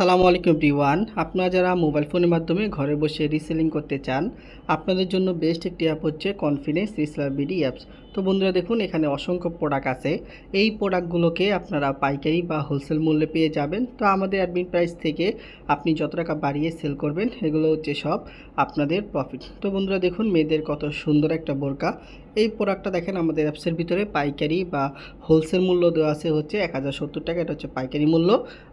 সালামু আলাইকুম এভরিওয়ান। আপনারা যারা মোবাইল ফোনের মাধ্যমে ঘরে বসে রিসেলিং করতে চান, আপনাদের জন্য বেস্ট একটি অ্যাপ হচ্ছে কনফিডেন্স রিসেলার বিডি অ্যাপস। তো বন্ধুরা দেখুন, এখানে অসংখ্য প্রোডাক্ট আছে। এই প্রোডাক্টগুলোকে আপনারা পাইকারি বা হোলসেল মূল্যে পেয়ে যাবেন। তো আমাদের অ্যাডমিন প্রাইস থেকে আপনি যত টাকা বাড়িয়ে সেল করবেন, এগুলো হচ্ছে সব আপনাদের প্রফিট। তো বন্ধুরা দেখুন, মেয়েদের কত সুন্দর একটা বোরকা। এই প্রোডাক্টটা দেখেন আমাদের অ্যাপসের ভিতরে পাইকারি বা হোলসেল মূল্য দেওয়া আছে হচ্ছে 1070 টাকা। এটা হচ্ছে পাইকারি মূল্য।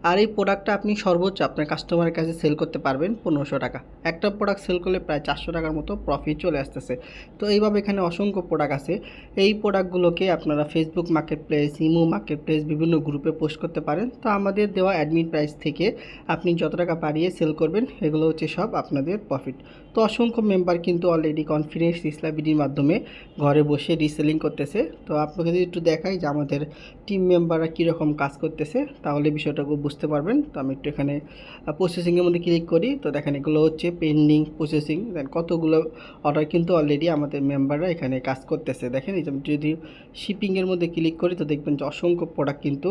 আর এই প্রোডাক্টটা আপনি সর্বোচ্চ আপনার কাস্টমারের কাছে সেল করতে পারবেন 1500 টাকা। একটা প্রোডাক্ট সেল করলে প্রায় 400 টাকার মতো প্রফিট চলে আসতেছে। তো এইভাবে এখানে অসংখ্য প্রোডাক্ট আছে। এই প্রোডাক্টগুলোকে আপনারা Facebook market place, imo market place বিভিন্ন গ্রুপে পোস্ট করতে পারেন। তো আমাদের দেওয়া অ্যাডমিন প্রাইস থেকে আপনি যত টাকা বাড়িয়ে সেল করবেন, এগুলো হচ্ছে সব আপনাদের প্রফিট। তো অসংখ্য মেম্বার কিন্তু অলরেডি কনফিডেন্স রিসেলার বিডির মাধ্যমে ঘরে বসে রিসেলিং করতেছে। তো আপনাকে যদি একটু দেখাই যে আমাদের টিম মেম্বাররা কীরকম কাজ করতেছে, তাহলে বিষয়টাকে বুঝতে পারবেন। তো আমি একটু এখানে প্রসেসিংয়ের মধ্যে ক্লিক করি। তো দেখেন এগুলো হচ্ছে পেন্ডিং প্রসেসিং। দেন কতগুলো অর্ডার কিন্তু অলরেডি আমাদের মেম্বাররা এখানে কাজ করতেছে। দেখেন এই যে আমি যদি শিপিংয়ের মধ্যে ক্লিক করি, তো দেখবেন যে অসংখ্য প্রোডাক্ট কিন্তু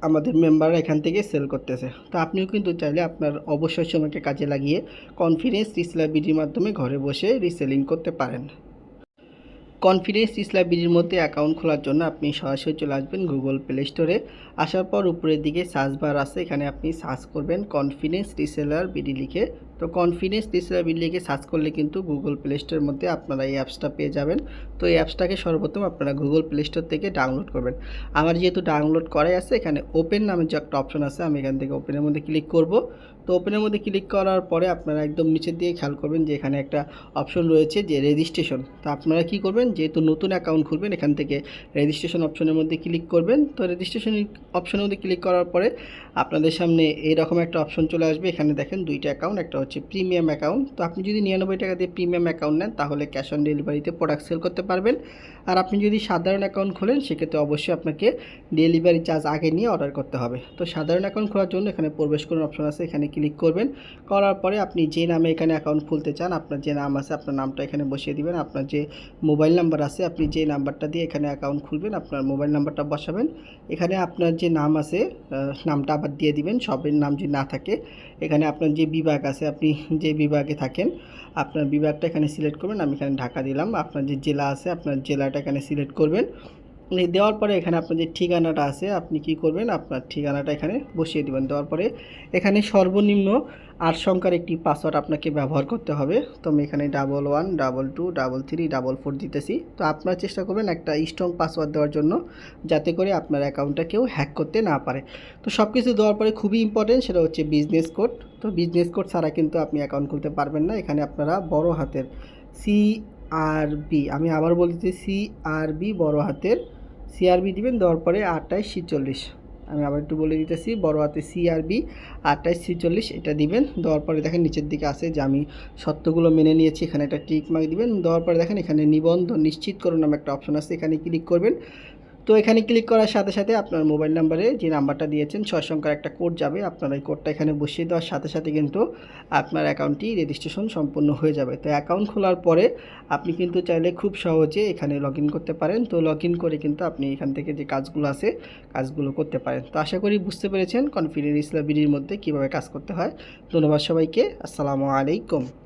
আমাদের মেম্বাররা এখান থেকে সেল করতেছে। তো আপনিও কিন্তু চাইলে আপনার অবসর সময়কে কাজে লাগিয়ে কনফিডেন্স রিসেলার বিডির মাধ্যমে ঘরে বসে রিসেলিং করতে পারেন। কনফিডেন্স রিসেলার বিডির মধ্যে অ্যাকাউন্ট খোলার জন্য আপনি সরাসরি চলে আসবেন গুগল প্লে স্টোরে। আসার পর উপরের দিকে সার্চ বার আছে, এখানে আপনি সার্চ করবেন কনফিডেন্স রিসেলার বিডি লিখে। তো কনফিডেন্স রিসেলার বিডি লিখে সার্চ করলে কিন্তু গুগল প্লে স্টোরের মধ্যে আপনারা এই অ্যাপসটা পেয়ে যাবেন। তো এই অ্যাপসটাকে সর্বপ্রথম আপনারা গুগল প্লে স্টোর থেকে ডাউনলোড করবেন। আমার যেহেতু ডাউনলোড করাই আছে, এখানে ওপেন নামের যে একটা অপশন আছে, আমি এখান থেকে ওপেনের মধ্যে ক্লিক করব। তো ওপেনের মধ্যে ক্লিক করার পরে আপনারা একদম নিচের দিকে খেয়াল করবেন যে এখানে একটা অপশন রয়েছে যে রেজিস্ট্রেশন। তো আপনারা কি করবেন, যেহেতু নতুন অ্যাকাউন্ট খুলবেন, এখান থেকে রেজিস্ট্রেশন অপশনের মধ্যে ক্লিক করবেন। তো রেজিস্ট্রেশন অপশনের মধ্যে ক্লিক করার পরে আপনাদের সামনে এইরকম একটা অপশন চলে আসবে। এখানে দেখেন দুইটা অ্যাকাউন্ট, একটা হচ্ছে প্রিমিয়াম অ্যাকাউন্ট। তো আপনি যদি 99 টাকা দিয়ে প্রিমিয়াম অ্যাকাউন্ট নেন, তাহলে ক্যাশ অন ডেলিভারিতে প্রোডাক্ট সেল করতে পারবেন। আর আপনি যদি সাধারণ অ্যাকাউন্ট খোলেন, সেক্ষেত্রে অবশ্যই আপনাকে ডেলিভারি চার্জ আগে নিয়ে অর্ডার করতে হবে। তো সাধারণ অ্যাকাউন্ট খোলার জন্য এখানে প্রবেশ করুন অপশন আছে, এখানে ক্লিক করবেন। করার পরে আপনি যে নামে এখানে অ্যাকাউন্ট খুলতে চান, আপনার যে নাম আছে আপনার নামটা এখানে বসিয়ে দিবেন। আপনার যে মোবাইল নাম্বার আছে, আপনি যে নাম্বারটা দিয়ে এখানে অ্যাকাউন্ট খুলবেন, আপনার মোবাইল নাম্বারটা বসাবেন। এখানে আপনার যে নাম আছে নামটা আবার দিয়ে দিবেন। সবের নাম যদি না থাকে, এখানে আপনার যে বিভাগ আছে, আপনি যে বিভাগে থাকেন আপনার বিভাগটা এখানে সিলেক্ট করবেন। আমি এখানে ঢাকা দিলাম। আপনার যে জেলা আছে আপনার জেলাটা এখানে সিলেক্ট করবেন। দেওয়ার পরে এখানে আপনার যে ঠিকানাটা আছে, আপনি কি করবেন, আপনার ঠিকানাটা এখানে বসিয়ে দেবেন। দেওয়ার পরে এখানে সর্বনিম্ন 8 সংখ্যার একটি পাসওয়ার্ড আপনাকে ব্যবহার করতে হবে। তো আমি এখানে 11 22 33 44 দিতেছি। তো আপনারা চেষ্টা করবেন একটা স্ট্রং পাসওয়ার্ড দেওয়ার জন্য, যাতে করে আপনার অ্যাকাউন্টটা কেউ হ্যাক করতে না পারে। তো সব কিছু দেওয়ার পরে খুবই ইম্পর্টেন্ট, সেটা হচ্ছে বিজনেস কোড। তো বিজনেস কোড ছাড়া কিন্তু আপনি অ্যাকাউন্ট খুলতে পারবেন না। এখানে আপনারা বড় হাতের CRB, আমি আবার বলতেছি CRB বড় হাতের CRB দিবেন। দেওয়ার পরে 2846, আমি আবার একটু বলে দিতেছি, বড় হাতে CRB 2846 এটা দিবেন। দেওয়ার পরে দেখেন নিচের দিকে আছে যে আমি সত্যগুলো মেনে নিয়েছি, এখানে একটা টিক মার্ক দিবেন। দেওয়ার পরে দেখেন এখানে নিবন্ধন নিশ্চিত করুন নামে একটা অপশন আছে, এখানে ক্লিক করবেন। তো এখানে ক্লিক করার সাথে সাথে আপনার মোবাইল নাম্বারে যে নাম্বারটা দিয়েছেন 6 সংখ্যার একটা কোড যাবে। আপনার এই কোডটা এখানে বসিয়ে দেওয়ার সাথে সাথে কিন্তু আপনার অ্যাকাউন্টটি রেজিস্ট্রেশন সম্পূর্ণ হয়ে যাবে। তো অ্যাকাউন্ট খোলার পরে আপনি কিন্তু চাইলে খুব সহজে এখানে লগ ইন করতে পারেন। তো লগ ইন করে কিন্তু আপনি এখান থেকে যে কাজগুলো আছে কাজগুলো করতে পারেন। তো আশা করি বুঝতে পেরেছেন কনফিডেন্স রিসেলার বিডির মধ্যে কীভাবে কাজ করতে হয়। ধন্যবাদ সবাইকে। আসসালামু আলাইকুম।